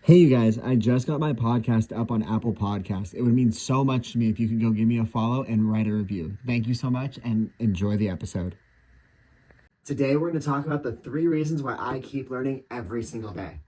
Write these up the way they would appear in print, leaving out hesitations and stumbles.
Hey, you guys, I just got my podcast up on Apple Podcasts. It would mean so much to me if you could go give me a follow and write a review. Thank you so much and enjoy the episode. Today, we're going to talk about the 3 reasons why I keep learning every single day.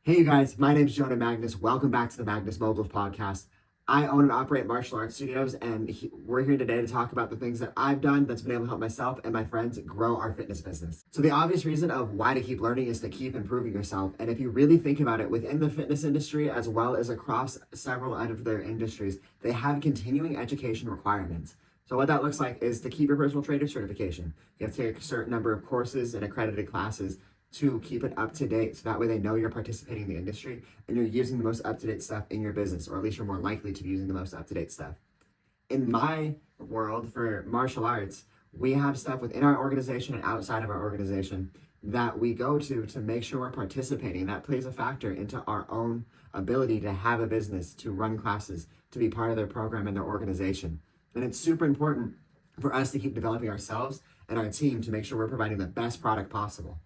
Hey, you guys, my name is Jonah Magness. Welcome back to the Magness Mogul Podcast. I own and operate martial arts studios, and we're here today to talk about the things that I've done that's been able to help myself and my friends grow our fitness business. So the obvious reason of why to keep learning is to keep improving yourself. And if you really think about it, within the fitness industry, as well as across several out of their industries, they have continuing education requirements. So what that looks like is to keep your personal trainer certification. You have to take a certain number of courses and accredited classes to keep it up to date. So that way they know you're participating in the industry and you're using the most up-to-date stuff in your business, or at least you're more likely to be using the most up-to-date stuff. In my world for martial arts, we have stuff within our organization and outside of our organization that we go to make sure we're participating. That plays a factor into our own ability to have a business, to run classes, to be part of their program and their organization. And it's super important for us to keep developing ourselves and our team to make sure we're providing the best product possible.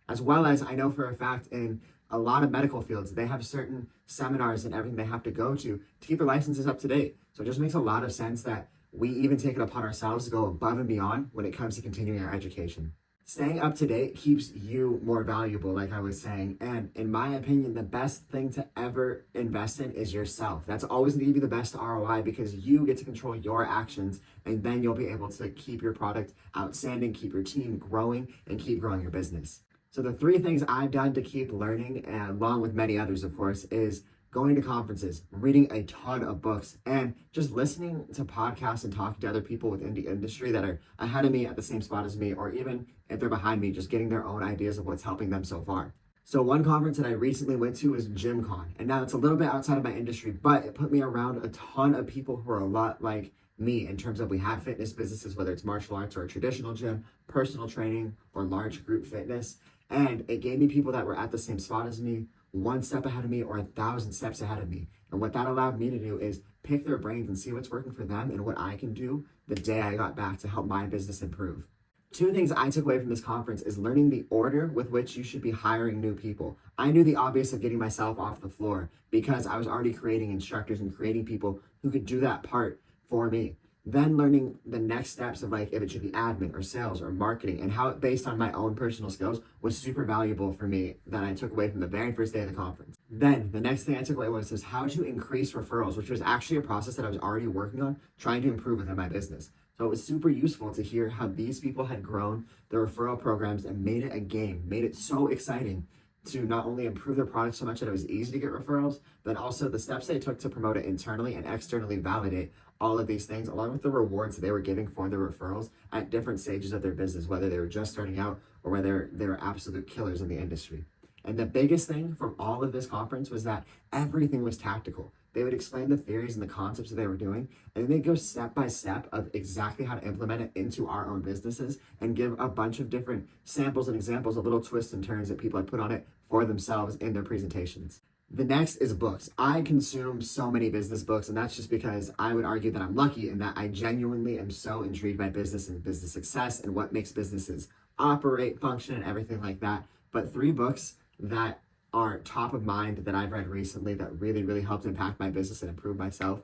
As well as I know for a fact in a lot of medical fields, they have certain seminars and everything they have to go to keep their licenses up to date. So it just makes a lot of sense that we even take it upon ourselves to go above and beyond when it comes to continuing our education. Staying up to date keeps you more valuable, like I was saying. And in my opinion, the best thing to ever invest in is yourself. That's always going to give you the best ROI because you get to control your actions, and then you'll be able to keep your product outstanding, keep your team growing, and keep growing your business. So the 3 things I've done to keep learning, along with many others, of course, is going to conferences, reading a ton of books, and just listening to podcasts and talking to other people within the industry that are ahead of me at the same spot as me, or even if they're behind me, just getting their own ideas of what's helping them so far. So one conference that I recently went to was GymCon, and now it's a little bit outside of my industry, but it put me around a ton of people who are a lot like me in terms of we have fitness businesses, whether it's martial arts or a traditional gym, personal training, or large group fitness. And it gave me people that were at the same spot as me, 1 step ahead of me, or 1,000 steps ahead of me. And what that allowed me to do is pick their brains and see what's working for them and what I can do the day I got back to help my business improve. 2 things I took away from this conference is learning the order with which you should be hiring new people. I knew the obvious of getting myself off the floor because I was already creating instructors and creating people who could do that part for me. Then learning the next steps of like if it should be admin or sales or marketing and how it based on my own personal skills was super valuable for me that I took away from the very first day of the conference. Then the next thing I took away was how to increase referrals, which was actually a process that I was already working on trying to improve within my business. So it was super useful to hear how these people had grown their referral programs and made it a game, made it so exciting to not only improve their product so much that it was easy to get referrals, but also the steps they took to promote it internally and externally validate all of these things, along with the rewards they were giving for their referrals at different stages of their business, whether they were just starting out or whether they were absolute killers in the industry. And the biggest thing from all of this conference was that everything was tactical. They would explain the theories and the concepts that they were doing, and then they'd go step by step of exactly how to implement it into our own businesses and give a bunch of different samples and examples of little twists and turns that people had put on it for themselves in their presentations. The next is books. I consume so many business books, and that's just because I would argue that I'm lucky in that I genuinely am so intrigued by business and business success and what makes businesses operate, function, and everything like that. But 3 books that are top of mind that I've read recently that really, really helped impact my business and improve myself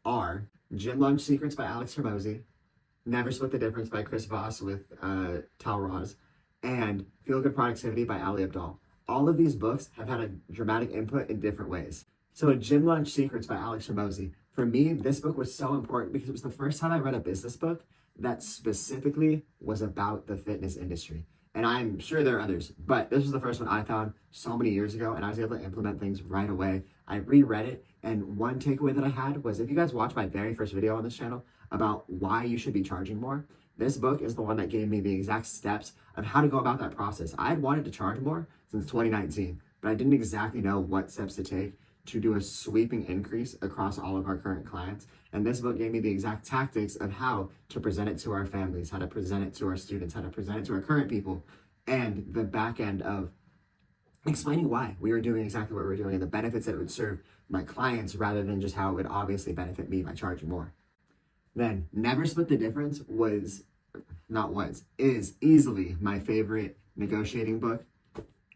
are Gym Launch Secrets by Alex Hormozy, Never Split the Difference by Chris Voss with Tal Roz, and Feel Good Productivity by Ali Abdaal. All of these books have had a dramatic input in different ways. So Gym Launch Secrets by Alex Hormozy. For me, this book was so important because it was the first time I read a business book that specifically was about the fitness industry. And I'm sure there are others, but this was the first one I found so many years ago, and I was able to implement things right away. I reread it, and one takeaway that I had was if you guys watched my very first video on this channel about why you should be charging more, this book is the one that gave me the exact steps of how to go about that process. I had wanted to charge more since 2019, but I didn't exactly know what steps to take to do a sweeping increase across all of our current clients. And this book gave me the exact tactics of how to present it to our families, how to present it to our students, how to present it to our current people, and the back end of explaining why we were doing exactly what we were doing and the benefits that it would serve my clients rather than just how it would obviously benefit me by charging more. Then Never Split the Difference is easily my favorite negotiating book.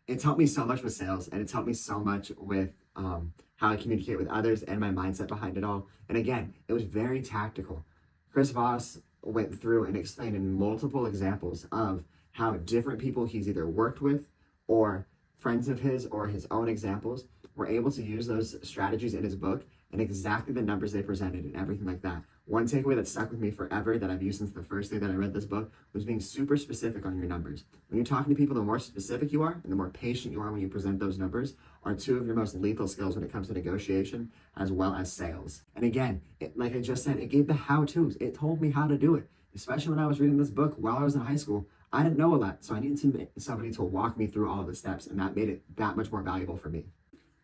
it's helped me so much with sales, and it's helped me so much with how I communicate with others and my mindset behind it all. And again, it was very tactical. Chris Voss went through and explained in multiple examples of how different people he's either worked with or friends of his or his own examples were able to use those strategies in his book and exactly the numbers they presented and everything like that. One takeaway that stuck with me forever that I've used since the first day that I read this book was being super specific on your numbers. When you're talking to people, the more specific you are and the more patient you are when you present those numbers are two of your most lethal skills when it comes to negotiation as well as sales. And again, like I just said, it gave the how-tos. It told me how to do it. Especially when I was reading this book while I was in high school, I didn't know a lot. So I needed somebody to walk me through all of the steps, and that made it that much more valuable for me.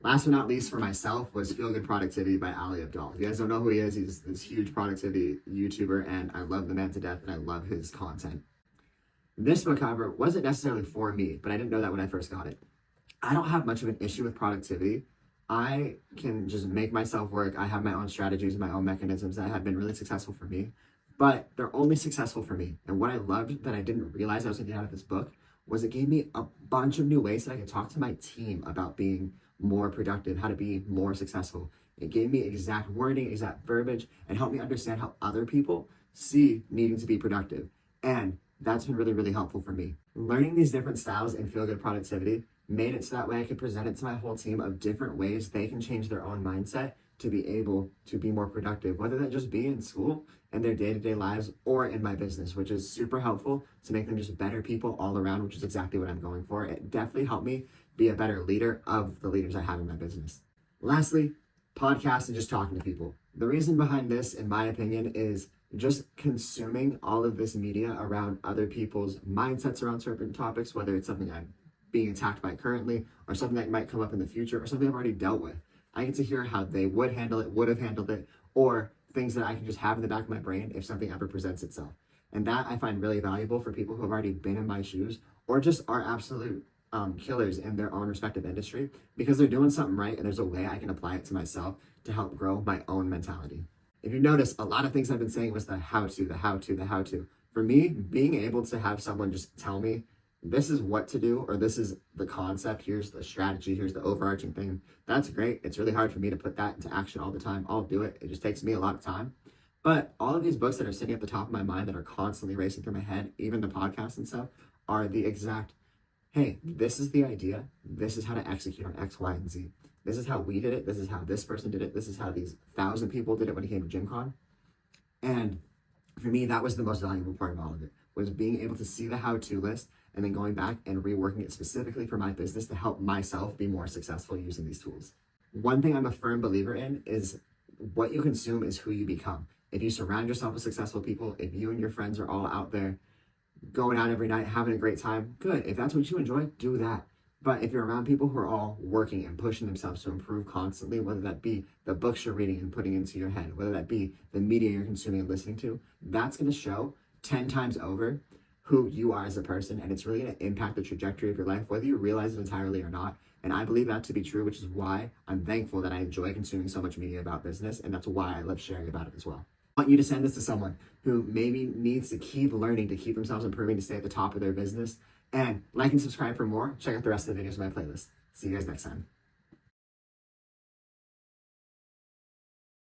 Last but not least for myself was Feel Good Productivity by Ali Abdaal. If you guys don't know who he is, he's this huge productivity YouTuber, and I love the man to death, and I love his content. This book, however, wasn't necessarily for me, but I didn't know that when I first got it. I don't have much of an issue with productivity. I can just make myself work. I have my own strategies and my own mechanisms that have been really successful for me, but they're only successful for me. And what I loved that I didn't realize I was going to get out of this book was it gave me a bunch of new ways that I could talk to my team about being more productive, how to be more successful. It gave me exact wording, exact verbiage, and helped me understand how other people see needing to be productive. And that's been really, really helpful for me. Learning these different styles in Feel Good Productivity made it so that way I could present it to my whole team of different ways they can change their own mindset to be able to be more productive, whether that just be in school and their day-to-day lives or in my business, which is super helpful to make them just better people all around, which is exactly what I'm going for. It definitely helped me be a better leader of the leaders I have in my business. Lastly, podcasts and just talking to people. The reason behind this, in my opinion, is just consuming all of this media around other people's mindsets around certain topics, whether it's something I'm being attacked by currently or something that might come up in the future or something I've already dealt with. I get to hear how they would handle it, would have handled it, or things that I can just have in the back of my brain if something ever presents itself. And that I find really valuable for people who have already been in my shoes or just are absolute killers in their own respective industry because they're doing something right and there's a way I can apply it to myself to help grow my own mentality. If you notice, a lot of things I've been saying was the how-to, the how-to, the how-to. For me, being able to have someone just tell me, this is what to do, or this is the concept, here's the strategy, here's the overarching thing, that's great. It's really hard for me to put that into action all the time. I'll do it. It just takes me a lot of time. But all of these books that are sitting at the top of my mind that are constantly racing through my head, even the podcasts and stuff, are the exact, hey, this is the idea. This is how to execute on X, Y, and Z. This is how we did it. This is how this person did it. This is how these 1,000 people did it when it came to GymCon. And for me, that was the most valuable part of all of it, was being able to see the how-to list and then going back and reworking it specifically for my business to help myself be more successful using these tools. One thing I'm a firm believer in is what you consume is who you become. If you surround yourself with successful people, if you and your friends are all out there going out every night, having a great time, good. If that's what you enjoy, do that. But if you're around people who are all working and pushing themselves to improve constantly, whether that be the books you're reading and putting into your head, whether that be the media you're consuming and listening to, that's going to show 10 times over who you are as a person, and it's really going to impact the trajectory of your life, whether you realize it entirely or not. And I believe that to be true, which is why I'm thankful that I enjoy consuming so much media about business, and that's why I love sharing about it as well. I want you to send this to someone who maybe needs to keep learning, to keep themselves improving, to stay at the top of their business. And like and subscribe for more. Check out the rest of the videos in my playlist. See you guys next time.